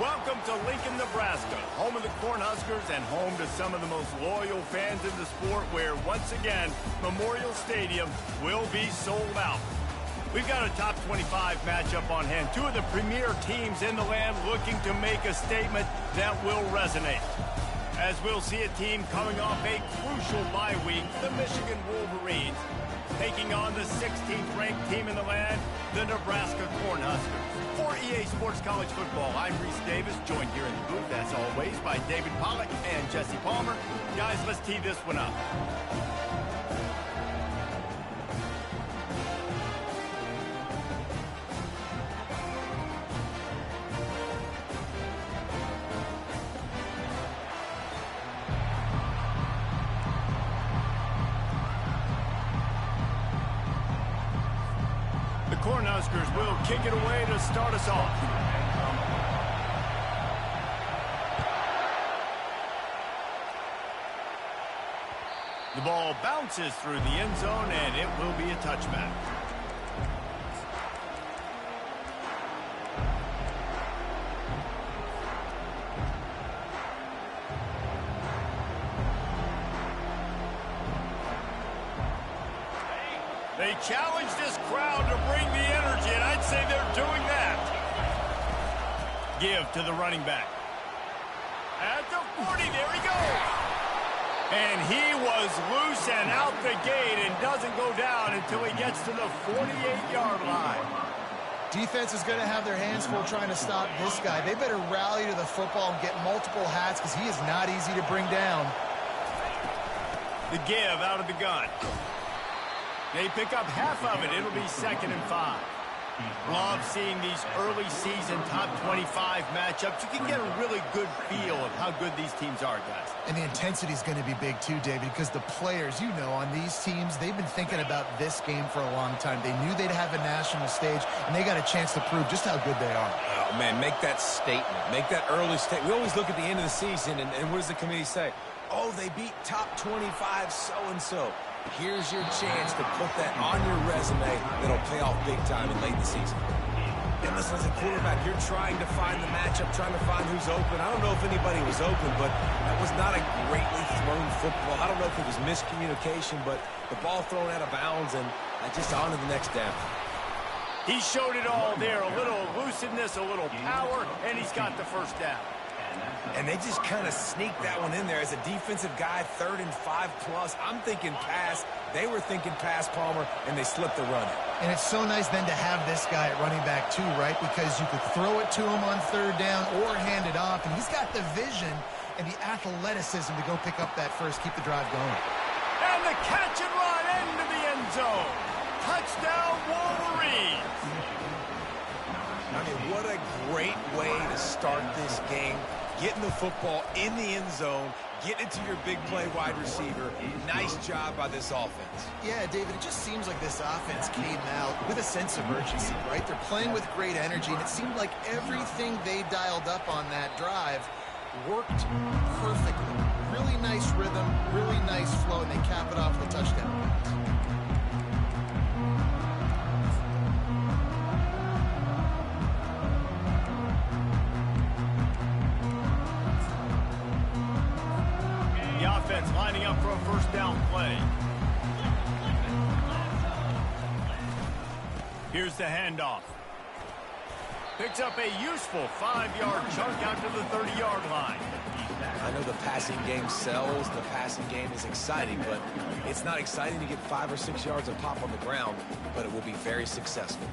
Welcome to Lincoln, Nebraska, home of the Cornhuskers and home to some of the most loyal fans in the sport, where, once again, Memorial Stadium will be sold out. We've got a top 25 matchup on hand. Two of the premier teams in the land looking to make a statement that will resonate. As we'll see a team coming off a crucial bye week, the Michigan Wolverines, taking on the 16th ranked team in the land, the Nebraska Cornhuskers. For EA Sports College Football, I'm Reese Davis, joined here in the booth, as always, by David Pollack and Jesse Palmer. Guys, let's tee this one up. Cornhuskers will kick it away to start us off. The ball bounces through the end zone, and it will be a touchback. They challenge this crowd to bring the energy, and I'd say they're doing that. Give to the running back. At the 40, there he goes. And he was loose and out the gate and doesn't go down until he gets to the 48-yard line. Defense is going to have their hands full trying to stop this guy. They better rally to the football and get multiple hats because he is not easy to bring down. The give out of the gun. They pick up half of it. It'll be 2nd and 5. Love seeing these early season top 25 matchups. You can get a really good feel of how good these teams are, guys. And the intensity is going to be big too, David, because the players, you know, on these teams, they've been thinking about this game for a long time. They knew they'd have a national stage, and they got a chance to prove just how good they are. Oh, man, make that statement. Make that early statement. We always look at the end of the season, and what does the committee say? Oh, they beat top 25 so-and-so. Here's your chance to put that on your resume that'll pay off big time in late in the season. And listen, as a quarterback, you're trying to find the matchup, trying to find who's open. I don't know if anybody was open, but that was not a greatly thrown football. I don't know if it was miscommunication, but the ball thrown out of bounds, and just on to the next down. He showed it all there. A little elusiveness, a little power, and he's got the first down. And they just kind of sneaked that one in there as a defensive guy, 3rd and 5+. I'm thinking pass. They were thinking pass, Palmer, and they slipped the run. And it's so nice then to have this guy at running back too, right? Because you could throw it to him on 3rd down or hand it off, and he's got the vision and the athleticism to go pick up that first, keep the drive going. And the catch and run into the end zone. Touchdown, Wolverines. I mean, what a great way to start this game. Getting the football in the end zone, getting it to your big play wide receiver. Nice job by this offense. Yeah, David, it just seems like this offense came out with a sense of urgency, right? They're playing with great energy, and it seemed like everything they dialed up on that drive worked perfectly. Really nice rhythm, really nice flow, and they cap it off with a touchdown. Lining up for a first down play. Here's the handoff. Picks up a useful 5-yard chunk out to the 30-yard line. I know the passing game sells. The passing game is exciting, but it's not exciting to get 5 or 6 yards of pop on the ground, but it will be very successful.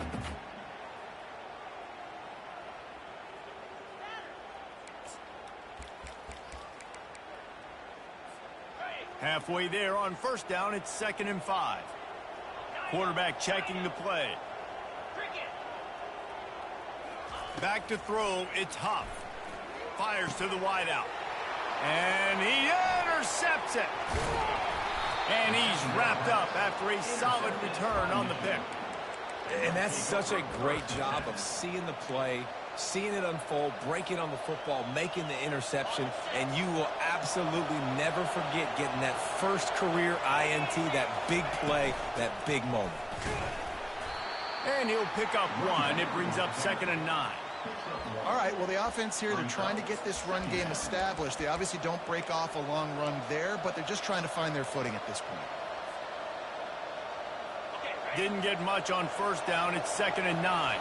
Halfway there on first down, it's 2nd and 5. Quarterback checking the play. Back to throw, it's Huff. Fires to the wideout. And he intercepts it. And he's wrapped up after a solid return on the pick. And that's such a great job of seeing the play, seeing it unfold, breaking on the football, making the interception, and you will absolutely never forget getting that first career INT, that big play, that big moment. And he'll pick up one. It brings up 2nd and 9. All right, well, the offense here, they're trying to get this run game established. They obviously don't break off a long run there, but they're just trying to find their footing at this point. Didn't get much on first down. It's 2nd and 9.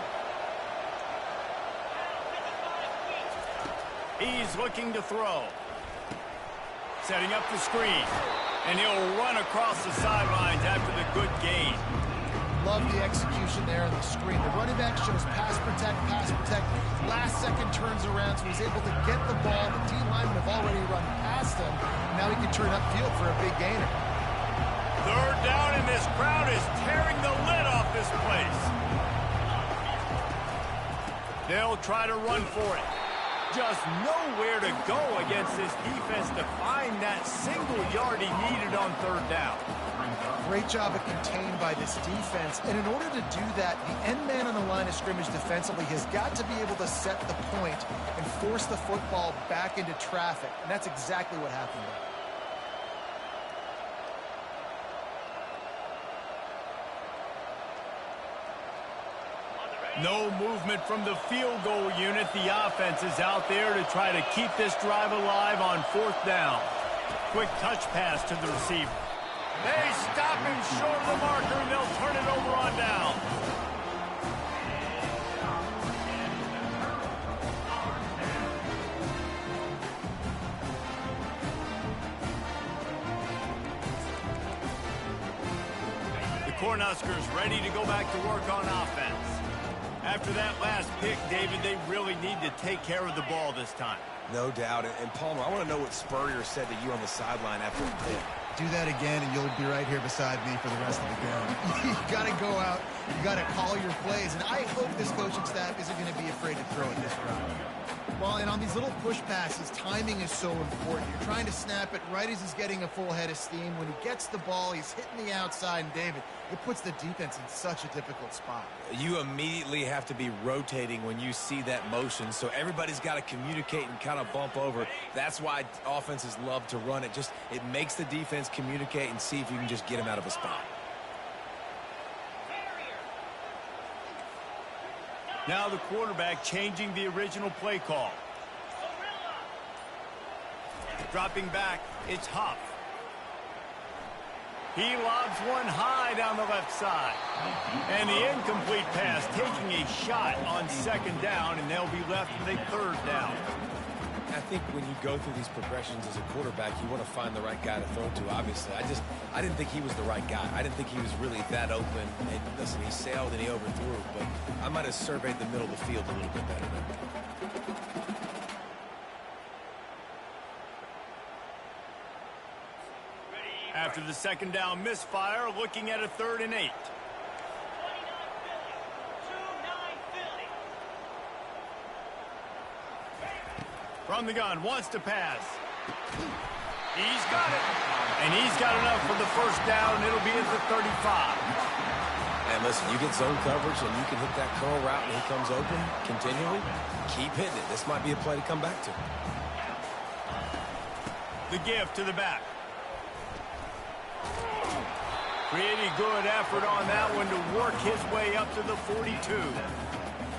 He's looking to throw. Setting up the screen. And he'll run across the sidelines after the good gain. Love the execution there on the screen. The running back shows pass protect, pass protect. Last second turns around, so he's able to get the ball. The D linemen have already run past him. Now he can turn upfield for a big gainer. 3rd down, and this crowd is tearing the lid off this place. They'll try to run for it. Just nowhere to go against this defense to find that single yard he needed on 3rd down. Great job of contained by this defense. And in order to do that, the end man on the line of scrimmage defensively has got to be able to set the point and force the football back into traffic. And that's exactly what happened there. No movement from the field goal unit. The offense is out there to try to keep this drive alive on 4th down. Quick touch pass to the receiver. They stop him short of the marker, and they'll turn it over on down. The Cornhuskers ready to go back to work on offense. After that last pick, David, they really need to take care of the ball this time. No doubt. And Palmer, I want to know what Spurrier said to you on the sideline after the pick. Do that again, and you'll be right here beside me for the rest of the game. You got to go out. You got to call your plays. And I hope this coaching staff isn't going to be afraid to throw it this route. Well, and on these little push passes, timing is so important. You're trying to snap it right as he's getting a full head of steam. When he gets the ball, he's hitting the outside, and David, it puts the defense in such a difficult spot. You immediately have to be rotating when you see that motion, so everybody's got to communicate and kind of bump over. That's why offenses love to run it. It makes the defense communicate and see if you can just get him out of a spot. Now the quarterback changing the original play call. Dropping back, it's Huff. He lobs one high down the left side. And the incomplete pass taking a shot on 2nd down, and they'll be left with a 3rd down. I think when you go through these progressions as a quarterback, you want to find the right guy to throw to, obviously. I didn't think he was the right guy. I didn't think he was really that open. And listen, he sailed and he overthrew, but I might have surveyed the middle of the field a little bit better there. After the 2nd down misfire, looking at a 3rd and 8. From the gun, wants to pass. He's got it. And he's got enough for the 1st down. It'll be at the 35. And listen, you get zone coverage and you can hit that curl route and he comes open continually. Keep hitting it. This might be a play to come back to. The give to the back. Pretty good effort on that one to work his way up to the 42.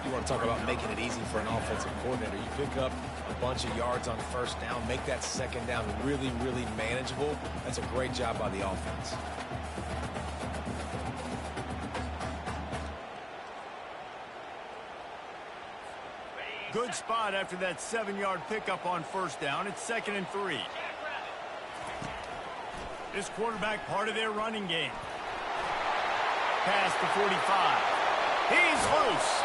You want to talk about making it easy for an offensive coordinator. You pick up a bunch of yards on 1st down, make that 2nd down really, really manageable. That's a great job by the offense. Good spot after that 7-yard pickup on 1st down. It's 2nd and 3. This quarterback part of their running game. Past the 45. He's loose.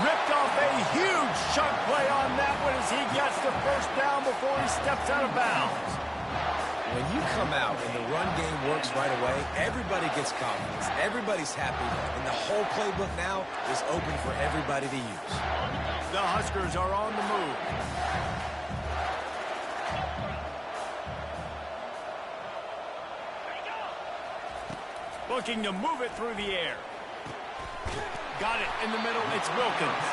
Ripped off a huge chunk play on that one as he gets the 1st down before he steps out of bounds. When you come out and the run game works right away, everybody gets confidence. Everybody's happy. And the whole playbook now is open for everybody to use. The Huskers are on the move. Looking to move it through the air. Got it in the middle. It's Wilkins.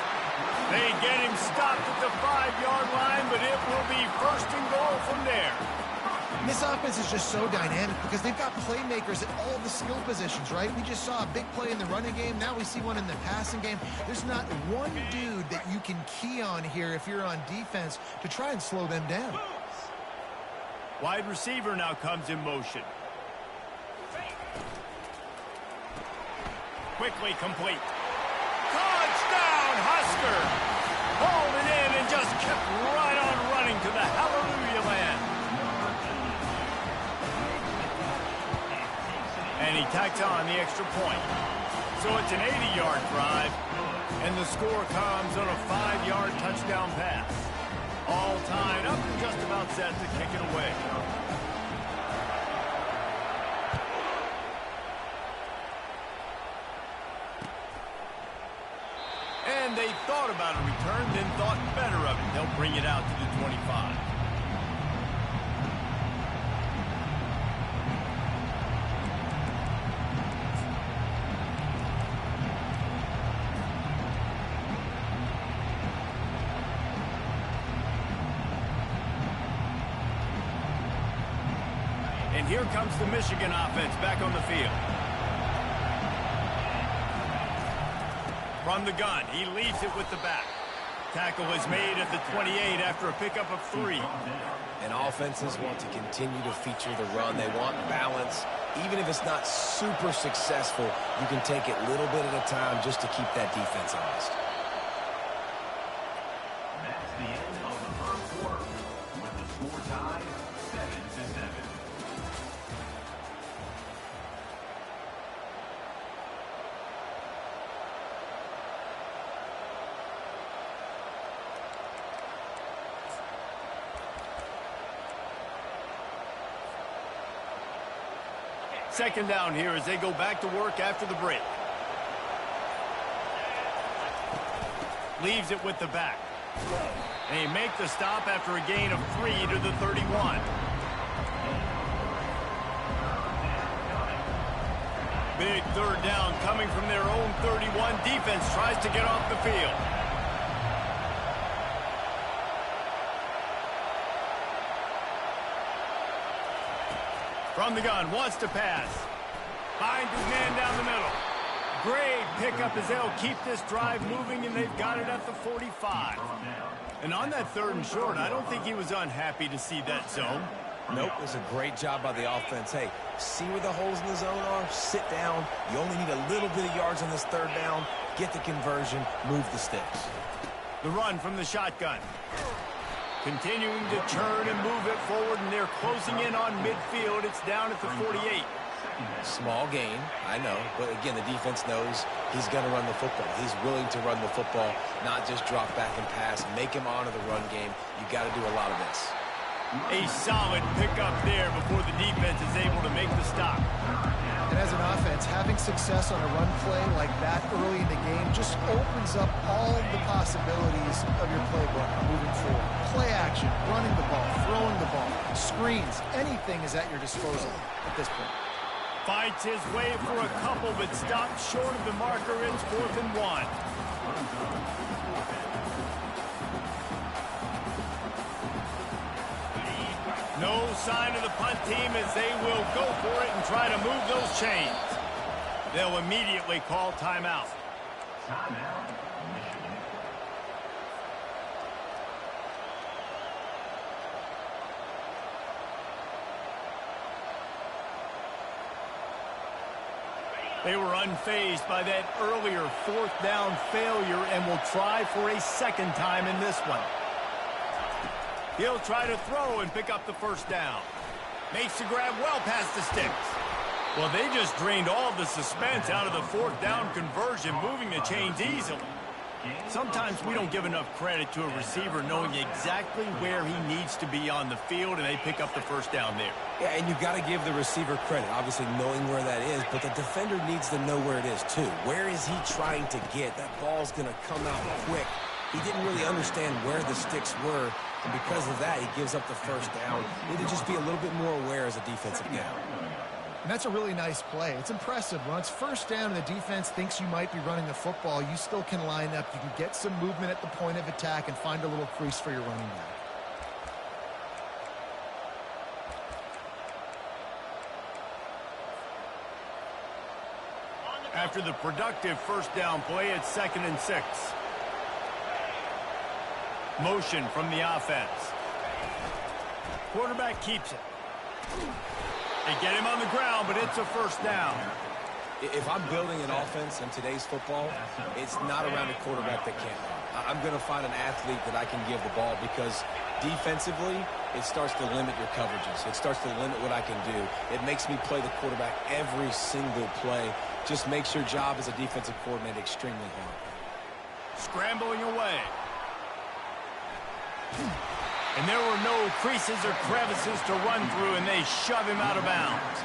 They get him stopped at the 5-yard line, but it will be 1st and goal from there. And this offense is just so dynamic because they've got playmakers at all the skill positions, right? We just saw a big play in the running game. Now we see one in the passing game. There's not one dude that you can key on here if you're on defense to try and slow them down. Wide receiver now comes in motion. Quickly complete. Touchdown, Husker! Hauled it in and just kept right on running to the hallelujah land. And he tacked on the extra point. So it's an 80-yard drive, and the score comes on a 5-yard touchdown pass. All tied up and just about set to kick it away. And they thought about a return, then thought better of it. They'll bring it out to the 25. And here comes the Michigan offense back on the field. From the gun, he leaves it with the back. Tackle is made at the 28 after a pickup of 3. And offenses want to continue to feature the run. They want balance. Even if it's not super successful, you can take it little bit at a time just to keep that defense honest. That's the end of the first quarter with the score tied 7-7. Second down here as they go back to work after the break. Leaves it with the back. They make the stop after a gain of 3 to the 31. Big third down coming from their own 31. Defense tries to get off the field. From the gun, wants to pass. Finds his man down the middle. Great pickup as they'll keep this drive moving, and they've got it at the 45. And on that 3rd and short, I don't think he was unhappy to see that zone. Nope, it was a great job by the offense. Hey, see where the holes in the zone are? Sit down. You only need a little bit of yards on this 3rd down. Get the conversion. Move the sticks. The run from the shotgun. Continuing to turn and move it forward, and they're closing in on midfield. It's down at the 48. Small gain, I know, but again, the defense knows he's going to run the football. He's willing to run the football, not just drop back and pass. Make him honor the run game. You got to do a lot of this. A solid pickup there before the defense is able to make the stop. And as an offense, having success on a run play like that early in the game just opens up all the possibilities of your playbook moving forward. Play action, running the ball, throwing the ball, screens, anything is at your disposal at this point. Fights his way for a couple, but stopped short of the marker. It's 4th and 1. No sign of the punt team as they will go for it and try to move those chains. They'll immediately call timeout. Timeout, Michigan. They were unfazed by that earlier 4th down failure and will try for a 2nd time in this one. He'll try to throw and pick up the 1st down. Makes the grab well past the sticks. Well, they just drained all the suspense out of the 4th down conversion, moving the chains easily. Sometimes we don't give enough credit to a receiver knowing exactly where he needs to be on the field, and they pick up the 1st down there. Yeah, and you've got to give the receiver credit, obviously knowing where that is, but the defender needs to know where it is too. Where is he trying to get? That ball's going to come out quick. He didn't really understand where the sticks were, and because of that, he gives up the 1st down. Need to just be a little bit more aware as a defensive guy. And that's a really nice play. It's impressive. When it's 1st down and the defense thinks you might be running the football, you still can line up. You can get some movement at the point of attack and find a little crease for your running back. After the productive first down play, it's 2nd and 6. Motion from the offense. Quarterback keeps it. They get him on the ground, but it's a first down. If I'm building an offense in today's football, it's not around a quarterback that can't run. I'm going to find an athlete that I can give the ball because defensively, it starts to limit your coverages. It starts to limit what I can do. It makes me play the quarterback every single play. Just makes your job as a defensive coordinator extremely hard. Scrambling away. And there were no creases or crevices to run through, and they shove him out of bounds.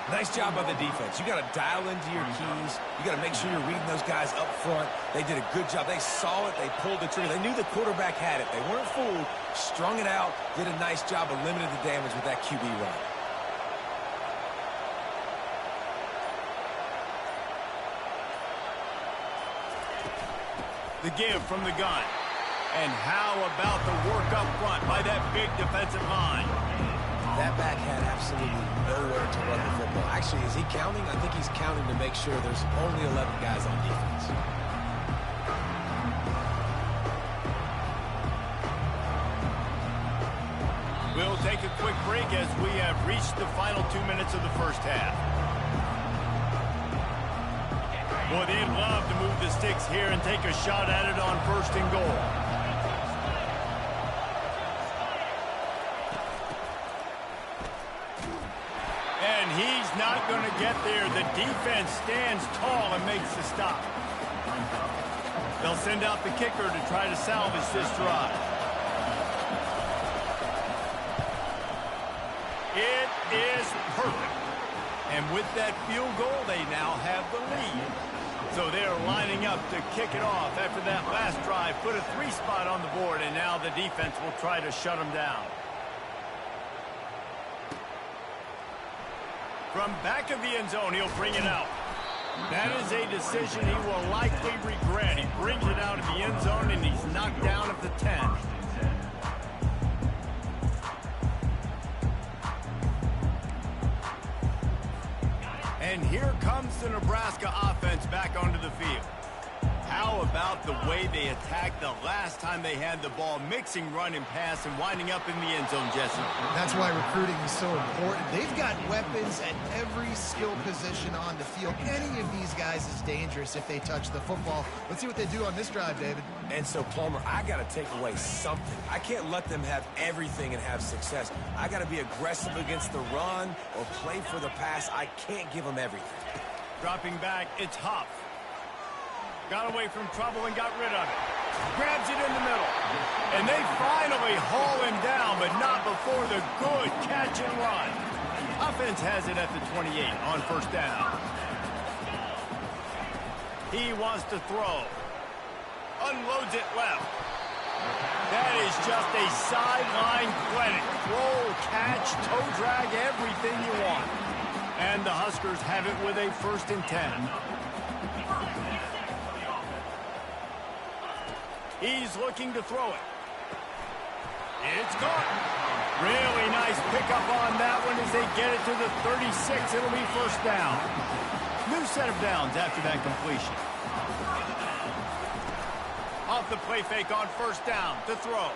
Nice job by the defense. You got to dial into your keys. You got to make sure you're reading those guys up front. They did a good job. They saw it. They pulled the trigger. They knew the quarterback had it. They weren't fooled. Strung it out. Did a nice job of limiting the damage with that QB run. The give from the gun. And how about the work up front by that big defensive line? That back had absolutely nowhere to run the football. Actually, is he counting? I think he's counting to make sure there's only 11 guys on defense. We'll take a quick break as we have reached the final 2 minutes of the first half. Boy, they'd love to move the sticks here and take a shot at it on 1st and goal. And he's not going to get there. The defense stands tall and makes the stop. They'll send out the kicker to try to salvage this drive. It is perfect. And with that field goal, they now have the lead. So they're lining up to kick it off after that last drive. Put a 3 spot on the board, and now the defense will try to shut them down. From back of the end zone, he'll bring it out. That is a decision he will likely regret. He brings it out of the end zone, and he's knocked down at the 10. And here comes the Nebraska offense back onto the field. How about the way they attacked the last time they had the ball, mixing run and pass and winding up in the end zone, Jesse? That's why recruiting is so important. They've got weapons at every skill position on the field. Any of these guys is dangerous if they touch the football. Let's see what they do on this drive, David. And so, Palmer, I got to take away something. I can't let them have everything and have success. I got to be aggressive against the run or play for the pass. I can't give them everything. Dropping back, it's Huff. Got away from trouble and got rid of it. Grabs it in the middle. And they finally haul him down, but not before the good catch and run. Offense has it at the 28 on 1st down. He wants to throw. Unloads it left. That is just a sideline clinic. Roll, catch, toe drag, everything you want. And the Huskers have it with a 1st and 10. He's looking to throw it. It's gone. Really nice pickup on that one as they get it to the 36. It'll be 1st down. New set of downs after that completion. Off the play fake on 1st down to throw.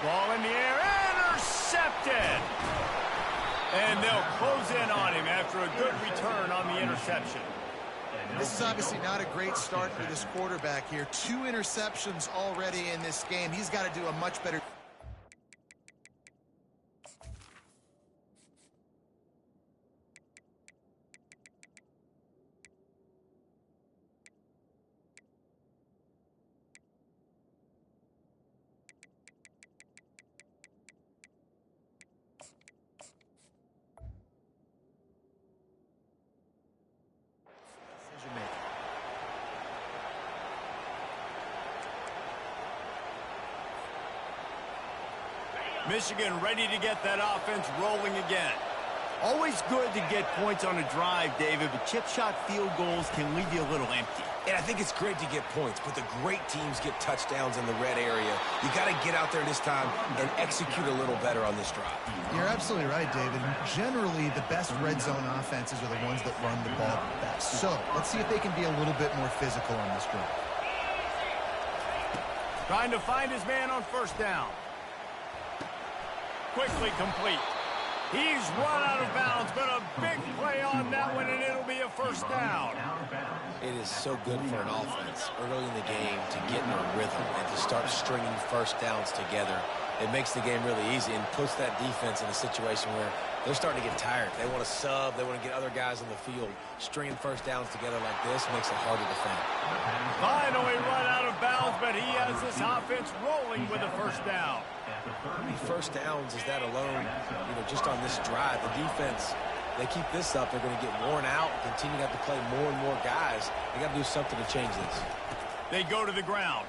Ball in the air. Intercepted. And they'll close in on him after a good return on the interception. This is obviously not a great start for this quarterback here. 2 interceptions already in this game. He's got to do a much better... Michigan ready to get that offense rolling again. Always good to get points on a drive, David, but chip shot field goals can leave you a little empty. And I think it's great to get points, but the great teams get touchdowns in the red area. You got to get out there this time and execute a little better on this drive. You're absolutely right, David. Generally, the best red zone offenses are the ones that run the ball best. So let's see if they can be a little bit more physical on this drive. Trying to find his man on first down. Quickly complete. He's run out of bounds, but a big play on that one, and it'll be a first down. It is so good for an offense early in the game to get in a rhythm and to start stringing first downs together. It makes the game really easy and puts that defense in a situation where they're starting to get tired. They want to sub. They want to get other guys on the field. Stringing first downs together like this makes it harder to defend. Finally run out of bounds, but he has this offense rolling with a first down. How many first downs is that alone, just on this drive? The defense, they keep this up, they're going to get worn out and continue to have to play more and more guys. They got to do something to change this. They go to the ground.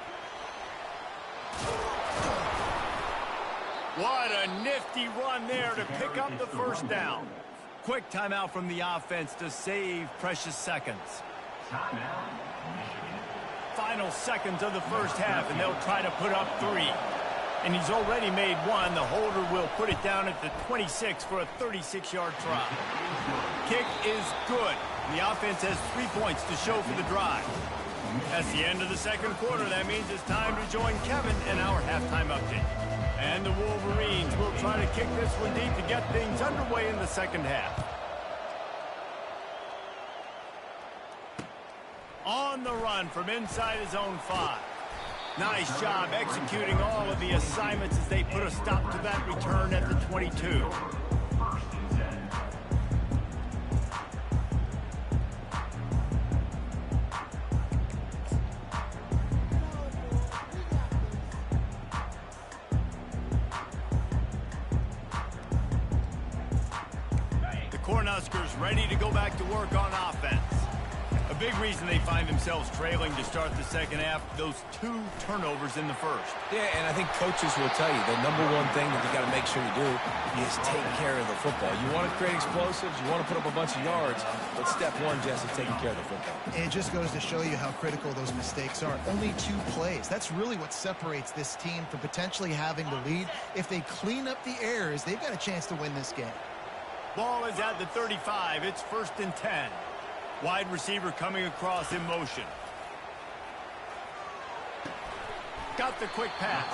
What a nifty run there to pick up the first down. Quick timeout from the offense to save precious seconds. Final seconds of the first half, and they'll try to put up 3. And he's already made 1. The holder will put it down at the 26 for a 36-yard try. Kick is good. The offense has 3 points to show for the drive. That's the end of the second quarter. That means it's time to join Kevin in our halftime update. And the Wolverines will try to kick this one deep to get things underway in the second half. On the run from inside his own 5. Nice job executing all of the assignments as they put a stop to that return at the 22. The Cornhuskers ready to go back to work on offense. A big reason they find themselves trailing to start the second half, those 2 turnovers in the first. Yeah, and I think coaches will tell you the number one thing that you got to make sure you do is take care of the football. You want to create explosives, you want to put up a bunch of yards, but step 1, Jesse, taking care of the football. It just goes to show you how critical those mistakes are. Only 2 plays. That's really what separates this team from potentially having the lead. If they clean up the errors, they've got a chance to win this game. Ball is at the 35. It's 1st and 10. Wide receiver coming across in motion. Got the quick pass.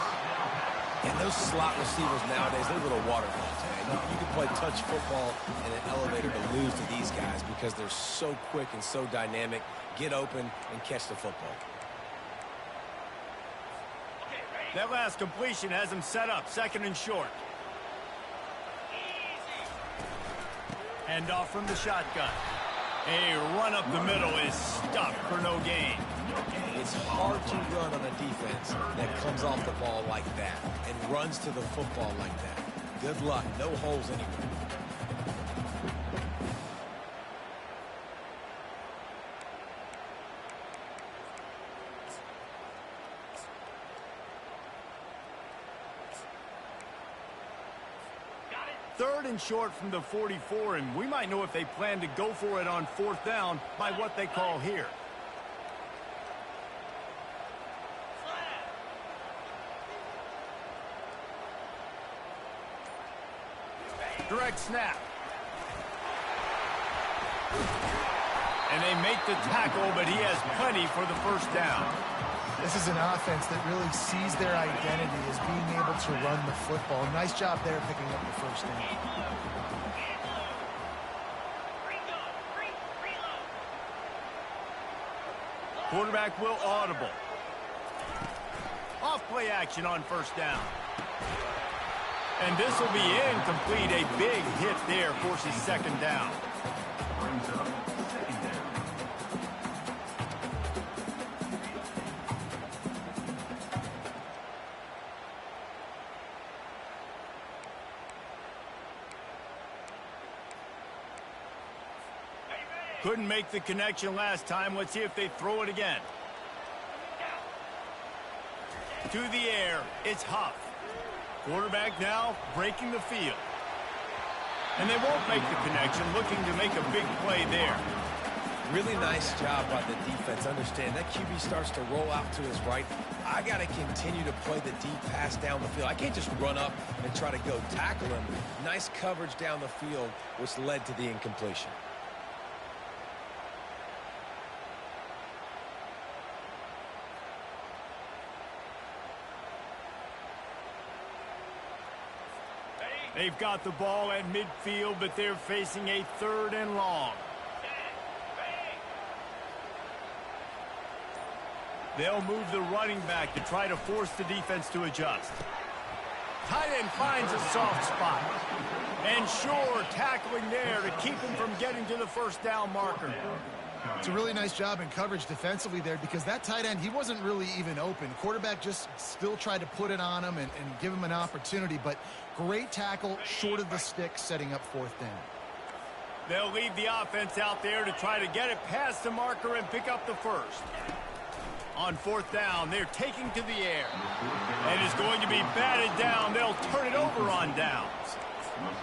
And those slot receivers nowadays, they're little waterfalls, man. You can play touch football in an elevator to lose to these guys because they're so quick and so dynamic. Get open and catch the football. That last completion has him set up, 2nd and short. Hand off from the shotgun. A run up the middle is stuck for no gain. It's hard to run on a defense that comes off the ball like that and runs to the football like that. Good luck. No holes anywhere. Third and short from the 44, and we might know if they plan to go for it on 4th down by what they call here. Direct snap. And they make the tackle, but he has plenty for the first down. This is an offense that really sees their identity as being able to run the football. Nice job there picking up the first down. Quarterback will audible. Off play action on first down. And this will be incomplete. A big hit there forces 2nd down. Brings up 2nd down. Couldn't make the connection last time. Let's see if they throw it again. To the air, it's Huff. Quarterback now breaking the field. And they won't make the connection, looking to make a big play there. Really nice job by the defense. Understand, that QB starts to roll out to his right. I got to continue to play the deep pass down the field. I can't just run up and try to go tackle him. Nice coverage down the field, which led to the incompletion. They've got the ball at midfield, but they're facing a 3rd and long. They'll move the running back to try to force the defense to adjust. Tight end finds a soft spot. And sure, tackling there to keep him from getting to the 1st down marker. It's a really nice job in coverage defensively there because that tight end, he wasn't really even open. Quarterback just still tried to put it on him and give him an opportunity, but great tackle short of the stick, setting up 4th down. They'll leave the offense out there to try to get it past the marker and pick up the 1st. On 4th down, they're taking to the air. And it's going to be batted down. They'll turn it over on downs.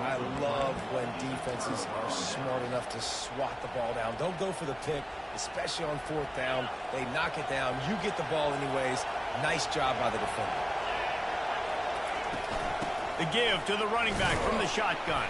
I love when defenses are smart enough to swat the ball down. Don't go for the pick, especially on 4th down. They knock it down. You get the ball anyways. Nice job by the defender. The give to the running back from the shotgun.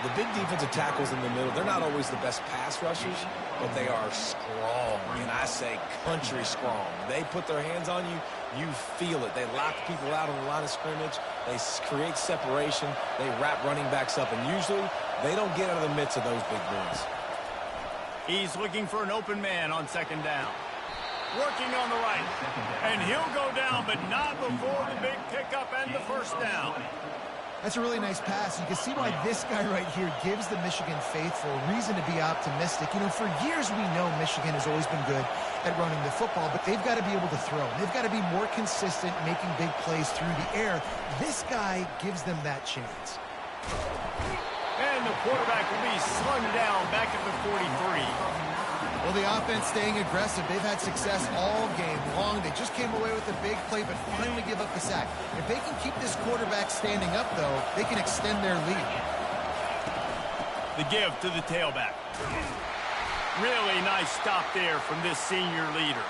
The big defensive tackles in the middle, they're not always the best pass rushers, but they are strong, and I say country strong. They put their hands on you, you feel it. They lock people out on the line of scrimmage. They create separation. They wrap running backs up, and usually they don't get out of the midst of those big boys. He's looking for an open man on 2nd down. Working on the right, and he'll go down, but not before the big pickup and the 1st down. That's a really nice pass. You can see why this guy right here gives the Michigan faithful a reason to be optimistic. You know, for years we know Michigan has always been good at running the football, but they've got to be able to throw. They've got to be more consistent making big plays through the air. This guy gives them that chance. And the quarterback will be slung down back at the 43. Well, the offense staying aggressive. They've had success all game long. They just came away with a big play, but finally give up the sack. If they can keep this quarterback standing up, though, they can extend their lead. The give to the tailback. Really nice stop there from this senior leader.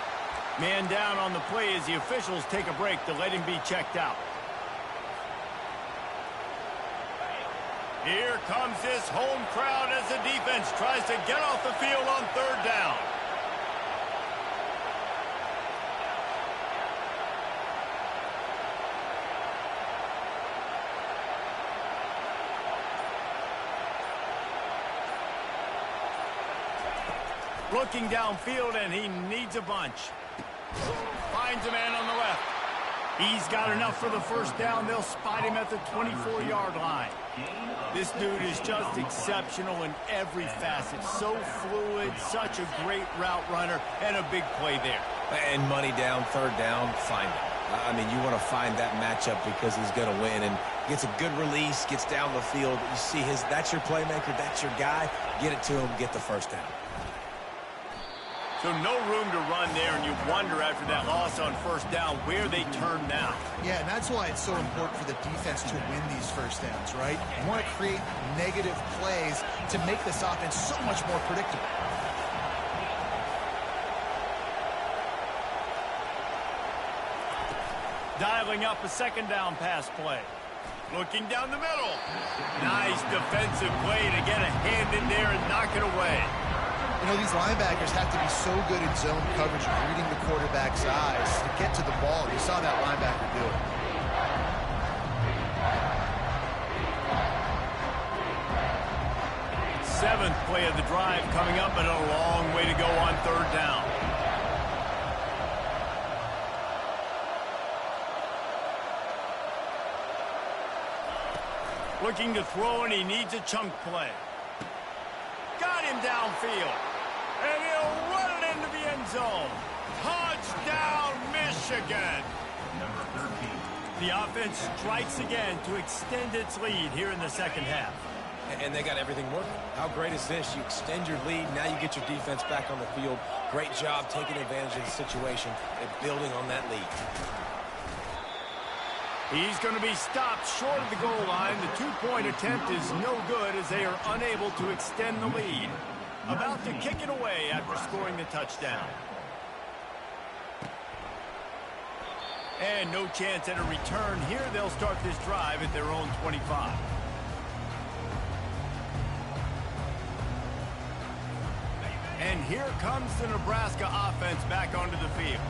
Man down on the play as the officials take a break to let him be checked out. Here comes this home crowd as the defense tries to get off the field on 3rd down. Looking downfield, and he needs a bunch. Finds a man on the left. He's got enough for the 1st down. They'll spot him at the 24-yard line. This dude is just exceptional in every facet. So fluid, such a great route runner, and a big play there. And money down, 3rd down, find him. I mean, you want to find that matchup because he's going to win, and gets a good release, gets down the field. You see that's your playmaker, that's your guy. Get it to him, get the 1st down. So no room to run there, and you wonder after that loss on 1st down where they turn now. Yeah, and that's why it's so important for the defense to win these 1st downs, right? You want to create negative plays to make this offense so much more predictable. Dialing up a 2nd down pass play. Looking down the middle. Nice defensive play to get a hand in there and knock it away. You know, these linebackers have to be so good in zone coverage and reading the quarterback's eyes to get to the ball. You saw that linebacker do it. Seventh play of the drive coming up, but a long way to go on 3rd down. Looking to throw, and he needs a chunk play. Got him downfield. And he'll run it into the end zone. Touchdown, Michigan. Number 13. The offense strikes again to extend its lead here in the 2nd half. And they got everything working. How great is this? You extend your lead. Now you get your defense back on the field. Great job taking advantage of the situation and building on that lead. He's going to be stopped short of the goal line. The two-point attempt is no good as they are unable to extend the lead. About to kick it away after scoring the touchdown. And no chance at a return here. They'll start this drive at their own 25. And here comes the Nebraska offense back onto the field.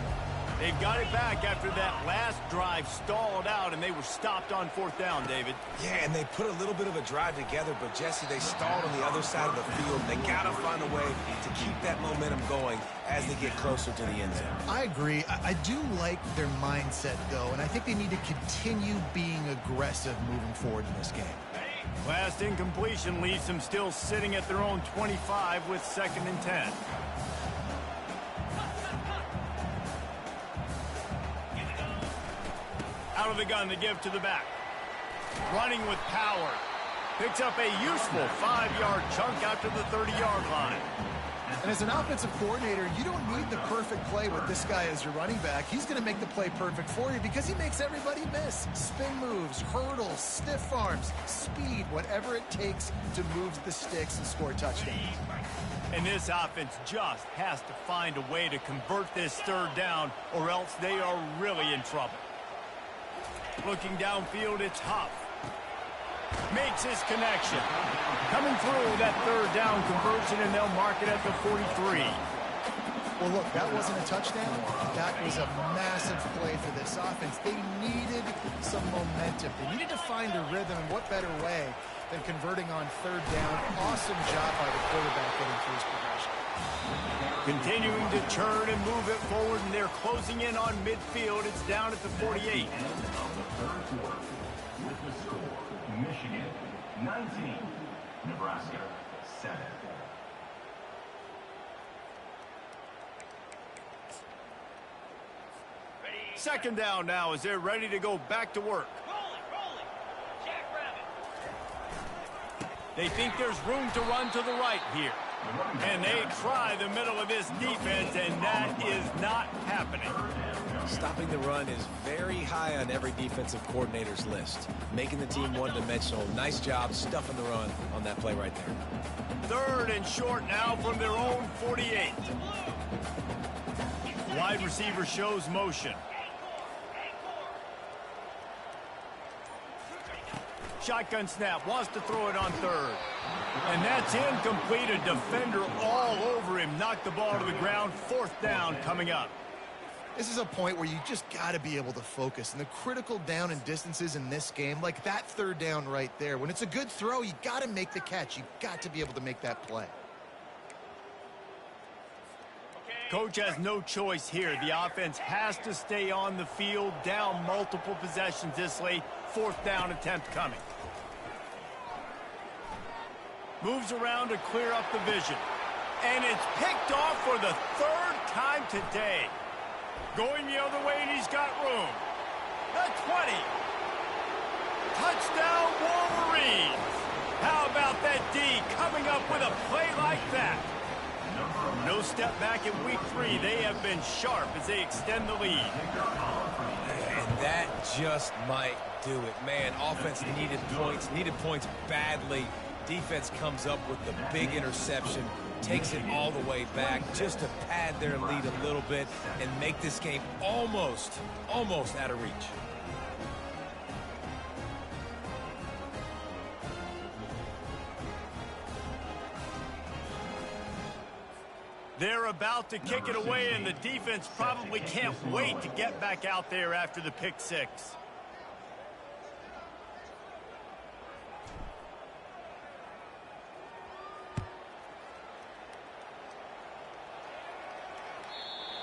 They've got it back after that last drive stalled out, and they were stopped on fourth down, David. Yeah, and they put a little bit of a drive together, but, Jesse, they stalled on the other side of the field. They got to find a way to keep that momentum going as they get closer to the end zone. I agree. I do like their mindset, though, and I think they need to continue being aggressive moving forward in this game. Last incompletion leaves them still sitting at their own 25 with 2nd and 10. Out of the gun to give to the back. Running with power. Picks up a useful 5-yard chunk out to the 30-yard line. And as an offensive coordinator, you don't need the perfect play with this guy as your running back. He's going to make the play perfect for you because he makes everybody miss. Spin moves, hurdles, stiff arms, speed, whatever it takes to move the sticks and score touchdowns. And this offense just has to find a way to convert this 3rd down, or else they are really in trouble. Looking downfield, it's Huff. Makes his connection. Coming through that 3rd down conversion, and they'll mark it at the 43. Well, look, that wasn't a touchdown. That was a massive play for this offense. They needed some momentum. They needed to find a rhythm, and what better way than converting on 3rd down. Awesome job by the quarterback getting through his progression. Continuing to churn and move it forward, and they're closing in on midfield. It's down at the 48. Of the 3rd quarter, with the score, Michigan 19, Nebraska 7. Second down now as they're ready to go back to work. They think there's room to run to the right here. And they try the middle of this defense, and that is not happening. Stopping the run is very high on every defensive coordinator's list. Making the team one-dimensional. Nice job stuffing the run on that play right there. 3rd and short now from their own 48. Wide receiver shows motion. Shotgun snap, wants to throw it on 3rd. And that's incomplete. A defender all over him. Knocked the ball to the ground. 4th down coming up. This is a point where you just got to be able to focus. And the critical down and distances in this game, like that 3rd down right there, when it's a good throw, you got to make the catch. You've got to be able to make that play. Coach has no choice here. The offense has to stay on the field, down multiple possessions this late. 4th down attempt coming. Moves around to clear up the vision. And it's picked off for the 3rd time today. Going the other way, and he's got room. The 20. Touchdown, Wolverines. How about that D coming up with a play like that? No step back in week 3. They have been sharp as they extend the lead. And that just might do it. Man, offense needed points badly. Defense comes up with the big interception, takes it all the way back just to pad their lead a little bit and make this game almost out of reach. They're about to kick it away, and the defense probably can't wait to get back out there after the pick 6.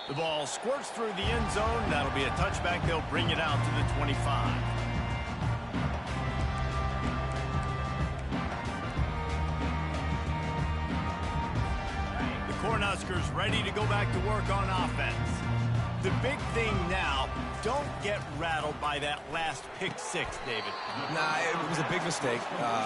The ball squirts through the end zone. That'll be a touchback. They'll bring it out to the 25. The Cornhuskers ready to go back to work on offense. The big thing now, don't get rattled by that last pick six, David. Nah, it was a big mistake.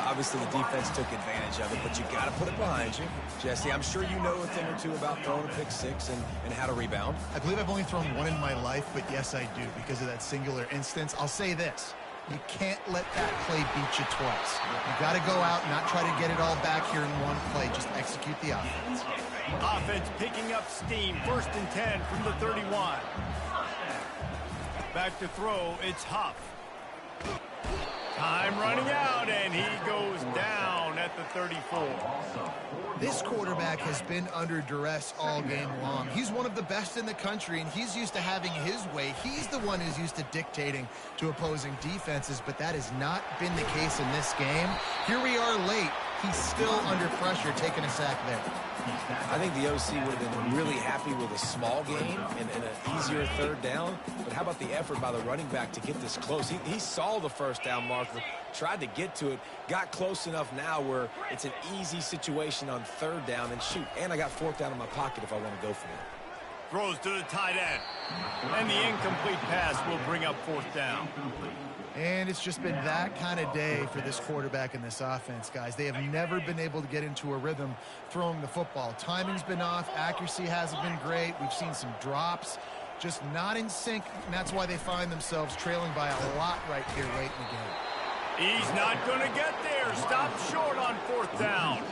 Obviously, the defense took advantage of it, but you got to put it behind you. Jesse, I'm sure you know a thing or two about throwing a pick six and how to rebound. I believe I've only thrown one in my life, but yes, I do, because of that singular instance. I'll say this. You can't let that play beat you twice. You got to go out and not try to get it all back here in one play. Just execute the offense. Offense picking up steam. 1st and 10 from the 31. Back to throw. It's Huff. Time running out, and he goes down at the 34. This quarterback has been under duress all game long. He's one of the best in the country, and he's used to having his way. He's the one who's used to dictating to opposing defenses, but that has not been the case in this game. Here we are late. He's still under pressure, taking a sack there. I think the OC would have been really happy with a small game and an easier 3rd down. But how about the effort by the running back to get this close? He saw the 1st down marker, tried to get to it, got close enough now where it's an easy situation on 3rd down, and shoot, and I got 4th down in my pocket if I want to go for it. Throws to the tight end. And the incomplete pass will bring up 4th down. And it's just been that kind of day for this quarterback and this offense, guys. They have never been able to get into a rhythm throwing the football. Timing's been off. Accuracy hasn't been great. We've seen some drops. Just not in sync, and that's why they find themselves trailing by a lot right here late in the game. He's not going to get there. Stop short on 4th down.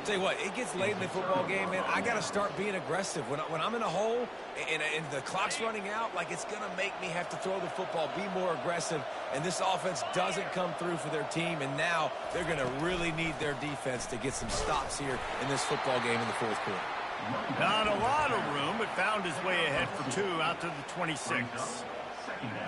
Tell you what, it gets late in the football game, man. I got to start being aggressive. When I'm in a hole and the clock's running out, like, it's going to make me have to throw the football, be more aggressive, and this offense doesn't come through for their team, and now they're going to really need their defense to get some stops here in this football game in the 4th quarter. Not a lot of room, but found his way ahead for 2 out to the 26.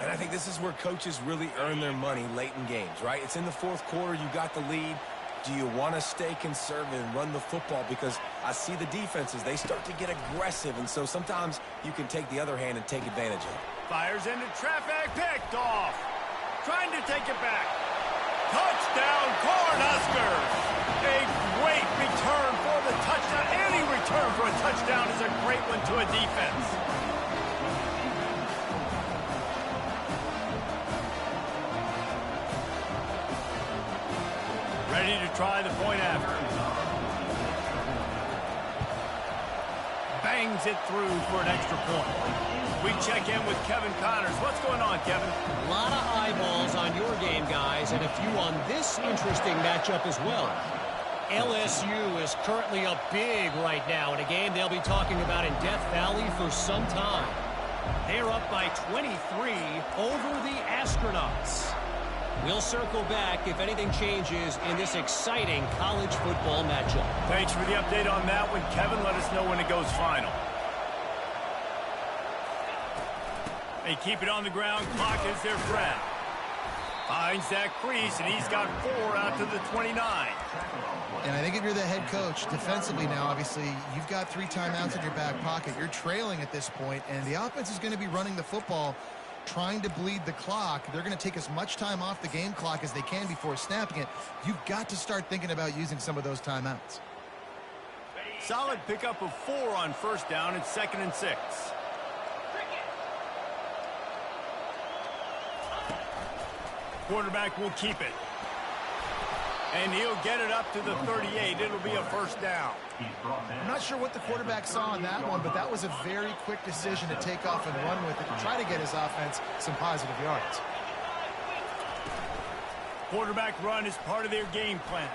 And I think this is where coaches really earn their money late in games, right? It's in the 4th quarter. You got the lead. Do you want to stay conservative and run the football? Because I see the defenses, they start to get aggressive, and so sometimes you can take the other hand and take advantage of it. Fires into traffic, picked off. Trying to take it back. Touchdown, Cornhuskers! A great return for the touchdown. Any return for a touchdown is a great one to a defense. Ready to try the point after. Bangs it through for an extra point. We check in with Kevin Connors. What's going on, Kevin? A lot of eyeballs on your game, guys, and a few on this interesting matchup as well. LSU is currently up big right now in a game they'll be talking about in Death Valley for some time. They're up by 23 over the Astronauts. We'll circle back if anything changes in this exciting college football matchup. Thanks for the update on that one, Kevin. Let us know when it goes final. They keep it on the ground. Clock is their friend. Finds that crease, and he's got 4 out to the 29. And I think if you're the head coach, defensively now, obviously, you've got 3 timeouts in your back pocket. You're trailing at this point, and the offense is going to be running the football, trying to bleed the clock. They're going to take as much time off the game clock as they can before snapping it. You've got to start thinking about using some of those timeouts. Solid pickup of 4 on 1st down. It's 2nd and 6. Quarterback will keep it. And he'll get it up to the 38. It'll be a 1st down. I'm not sure what the quarterback saw on that one, but that was a very quick decision to take off and run with it to try to get his offense some positive yards. Quarterback run is part of their game plan.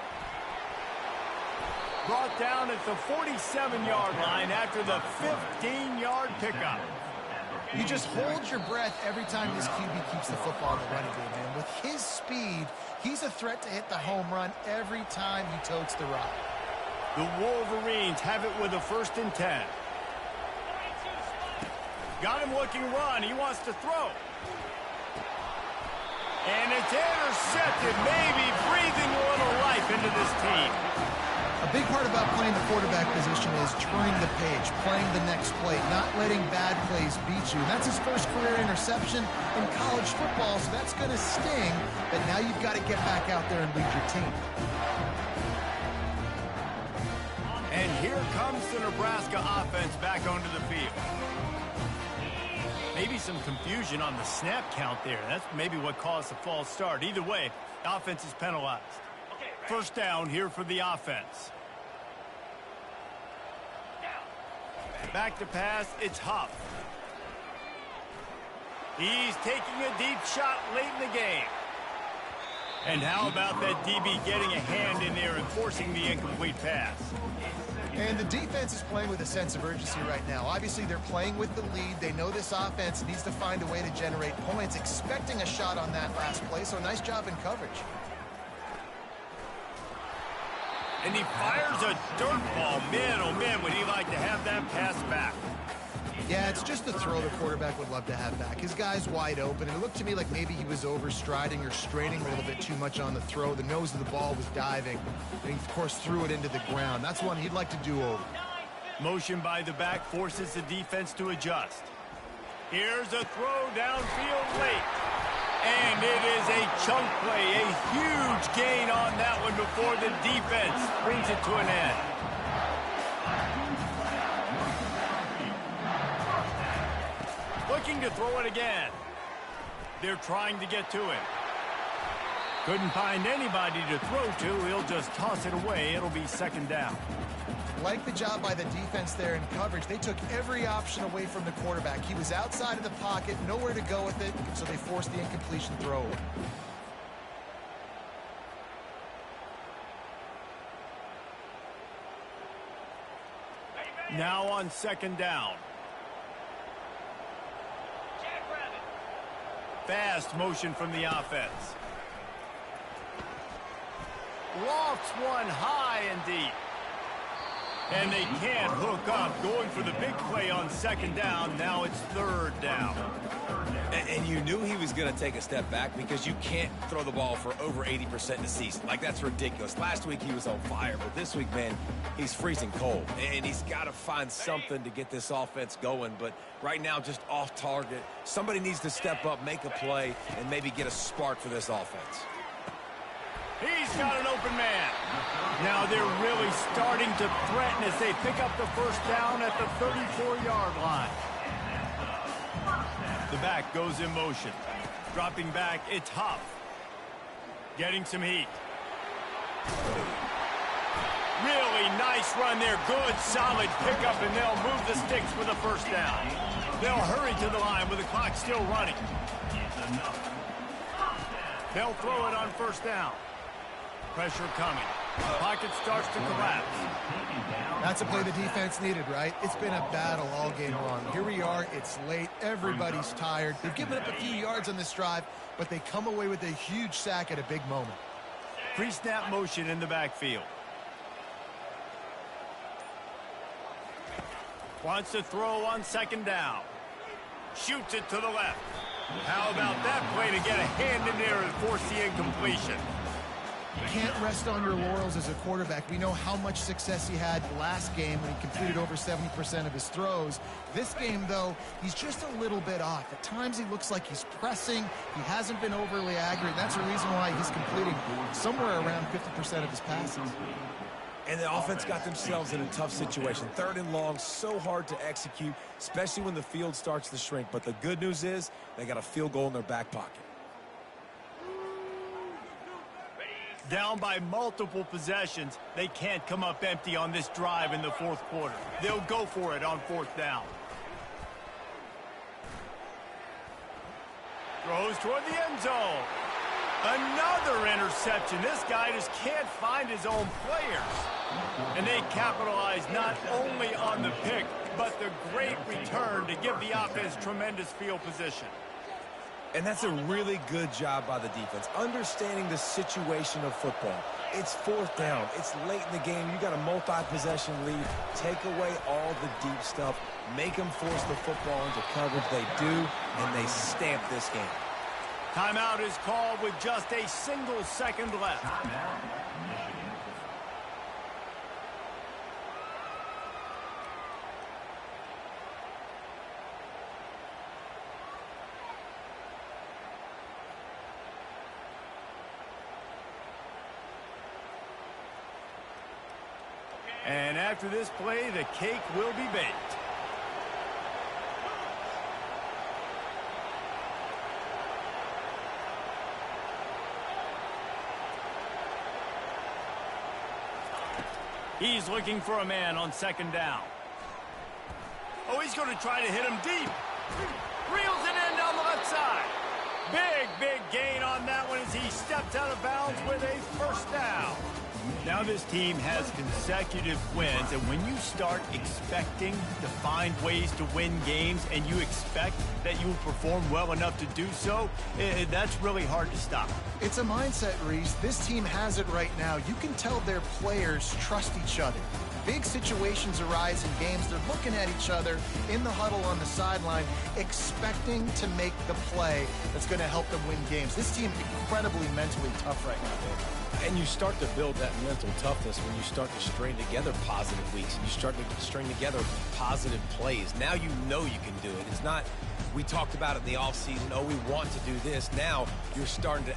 Brought down at the 47-yard line after the 15-yard pickup. You just hold your breath every time this QB keeps the football in the running game, man. With his speed, he's a threat to hit the home run every time he totes the rock. The Wolverines have it with a 1st and 10. Got him looking run. He wants to throw. And it's intercepted, maybe breathing a little life into this team. A big part about playing the quarterback position is turning the page, playing the next play, not letting bad plays beat you. And that's his first career interception in college football, so that's going to sting. But now you've got to get back out there and lead your team. And here comes the Nebraska offense back onto the field. Maybe some confusion on the snap count there. That's maybe what caused the false start. Either way, the offense is penalized. First down here for the offense. Back to pass, it's Huff. He's taking a deep shot late in the game. And how about that DB getting a hand in there and forcing the incomplete pass? And the defense is playing with a sense of urgency right now. Obviously, they're playing with the lead. They know this offense needs to find a way to generate points, expecting a shot on that last play, so nice job in coverage. And he fires a dirt ball. Man, oh man, would he like to have that pass back. Yeah, it's just a throw the quarterback would love to have back. His guy's wide open, and it looked to me like maybe he was overstriding or straining a little bit too much on the throw. The nose of the ball was diving, and he, of course, threw it into the ground. That's one he'd like to do over. Motion by the back forces the defense to adjust. Here's a throw downfield late. And it is a chunk play, a huge gain on that one before the defense brings it to an end. Looking to throw it again. They're trying to get to him. Couldn't find anybody to throw to. He'll just toss it away. It'll be second down. Like the job by the defense there in coverage. They took every option away from the quarterback. He was outside of the pocket, nowhere to go with it, so they forced the incompletion throw. Now on second down. Fast motion from the offense. Lofts one high and deep. And they can't hook up. Going for the big play on second down. Now it's third down. And you knew he was going to take a step back because you can't throw the ball for over 80% in the season. Like, that's ridiculous. Last week he was on fire, but this week, man, he's freezing cold. And he's got to find something to get this offense going. But right now, just off target. Somebody needs to step up, make a play, and maybe get a spark for this offense. He's got an open man. Now they're really starting to threaten as they pick up the first down at the 34-yard line. The back goes in motion. Dropping back, it's Huff. Getting some heat. Really nice run there. Good, solid pickup, and they'll move the sticks for the first down. They'll hurry to the line with the clock still running. They'll throw it on first down. Pressure coming. Pocket starts to collapse. That's a play the defense needed, right? It's been a battle all game long. Here we are. It's late. Everybody's tired. They've given up a few yards on this drive, but they come away with a huge sack at a big moment. Pre-snap motion in the backfield. Wants to throw on second down. Shoots it to the left. How about that play to get a hand in there and force the incompletion? You can't rest on your laurels as a quarterback. We know how much success he had last game when he completed over 70% of his throws. This game, though, he's just a little bit off. At times he looks like he's pressing. He hasn't been overly accurate. That's the reason why he's completing somewhere around 50% of his passes. And the offense got themselves in a tough situation. Third and long, so hard to execute, especially when the field starts to shrink. But the good news is they got a field goal in their back pocket. Down by multiple possessions, they can't come up empty on this drive in the fourth quarter. They'll go for it on fourth down. Throws toward the end zone. Another interception. This guy just can't find his own players. And they capitalize not only on the pick, but the great return to give the offense tremendous field position. And that's a really good job by the defense, understanding the situation of football. It's fourth down. It's late in the game. You got a multi-possession lead. Take away all the deep stuff. Make them force the football into coverage. They do, and they stamp this game. Timeout is called with just a single second left. And after this play, the cake will be baked. He's looking for a man on second down. Oh, he's going to try to hit him deep. Reels it in down the left side. Big gain on that one as he steps out of bounds with a first down. Now this team has consecutive wins, and when you start expecting to find ways to win games and you expect that you will perform well enough to do so, that's really hard to stop. It's a mindset, Reese. This team has it right now. You can tell their players trust each other. Big situations arise in games. They're looking at each other in the huddle on the sideline, expecting to make the play that's going to help them win games. This team incredibly mentally tough right now, Dave. And you start to build that mental toughness when you start to string together positive weeks and you start to string together positive plays. Now you know you can do it. It's not, we talked about it in the offseason, oh, we want to do this. Now you're starting to